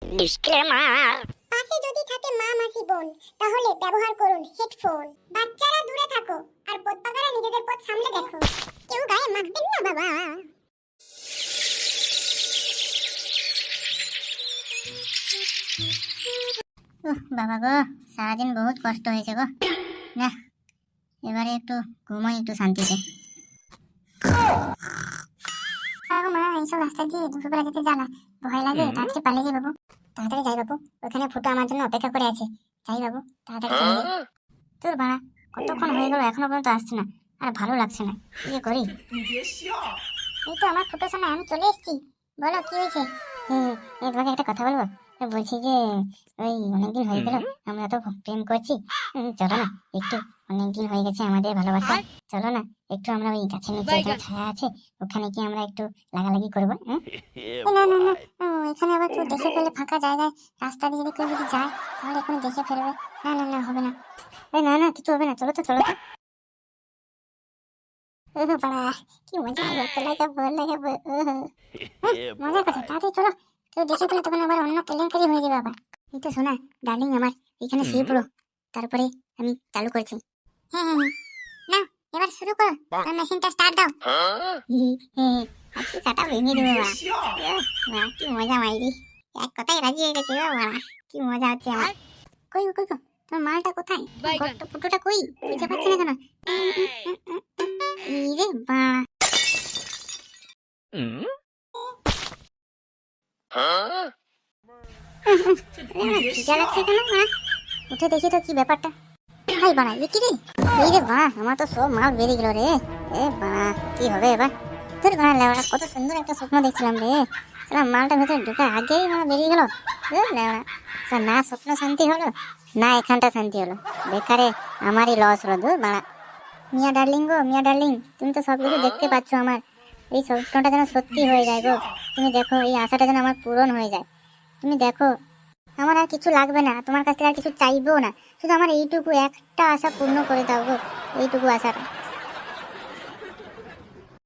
Disclaimer. পাশে যদি থাকে মা মাসি বোন তাহলে ব্যবহার করুন হেডফোন। বাচ্চারা দূরে থাকো আর পথপাকারা নিজেদের পথ সামলে দেখো। কেউ গায়ে মাখবেন না বাবা। বাবা গো, সারাদিন বহুত কষ্ট হয়েছে গো। না, এবারে একটু ঘুমোই একটু শান্তিতে। মা এইসব রাস্তা দিয়ে দুপুরবেলা যেতে জানা ভয় লাগে। তাড়াতাড়ি পালিয়ে যাই বাবু, তাড়াতাড়ি যাই বাবু। ওখানে ফুটো আমার জন্য অপেক্ষা করে আছে। যাই বাবু, তাড়াতাড়ি চলে যাই। তোর বাড়া কতক্ষণ হয়ে গেল এখনো পর্যন্ত আসছে না, আর ভালো লাগছে না। কি করি? এই তো আমার ফুটোর সামনে, আমি চলে এসেছি। বলো কি হয়েছে? তোমাকে একটা কথা বলবো। বলছি যে ওই অনেকদিন হয়ে গেল আমরা তো প্রেম করছি। চলো না একটু, অনেকদিন হয়ে গেছে আমাদের ভালোবাসা। চলো না একটু আমরা ওই গাছের নিচে এখানে ছায়া আছে, ওখানে কি আমরা একটু লাগালাগি করবো? না না না, এখানে আবার কেউ দেখে ফেলে, ফাঁকা জায়গায় রাস্তা দিয়ে যদি কেউ যদি যায় তাহলে এখানে দেখে ফেলবে। না না না, হবে না। না না, কিছু হবে না, চলো তো চলো তো। বাড়া কি মজা লাগাবো লাগাবো। মজা কথা, তাড়াতাড়ি চলো। কেউ দেখে ফেলে তখন আবার অন্য কেলেঙ্কারি হয়ে যাবে আবার। এই তো শোনা ডার্লিং, আমার এখানে শুয়ে পড়ো, তারপরে আমি চালু করছি। হ্যাঁ হ্যাঁ হ্যাঁ, না এবার শুরু করো, তার মেশিনটা স্টার্ট দাও। আজকে চাটা ভেঙে দেবো বাড়া। কি মজা মাইরি, এক কথাই রাজি হয়ে গেছে বাড়া। কি মজা হচ্ছে আমার। কই কই কই, তোমার মালটা কোথায়? গর্ত ফুটোটা কই? খুঁজে পাচ্ছি না কেন? এই রে বাড়া। খিদা লাগছে কেন? উঠে দেখি তো কি ব্যাপারটা। হাই বাড়া, এ কি রে? এই রে বাড়া, আমার তো সব মাল বেরিয়ে গেল রে। এ বাড়া কি হবে এবার? তোর বাড়া লেওড়া, কত সুন্দর একটা স্বপ্ন দেখছিলাম রে। সালা মালটা ভেতরে ঢুকে আগেই মাল বেরিয়ে গেল। লেওড়া, না স্বপ্ন শান্তি হলো না এখানটা শান্তি হলো, বেকারে আমারই লস হলো। দূর বাড়া। মিয়া ডার্লিং গো, মিয়া ডার্লিং, তুমি তো সবকিছু দেখতে পাচ্ছ আমার। এই স্বপ্নটা যেন সত্যি হয়ে যায় গো। তুমি দেখো এই আশাটা যেন আমার পূরণ হয়ে যায়। তুমি দেখো, আমার আর কিছু লাগবে না, তোমার কাছ থেকে আর কিছু চাইবেও না। শুধু আমার এইটুকু একটা আশা পূর্ণ করে দাও গো, এইটুকু আশাটা।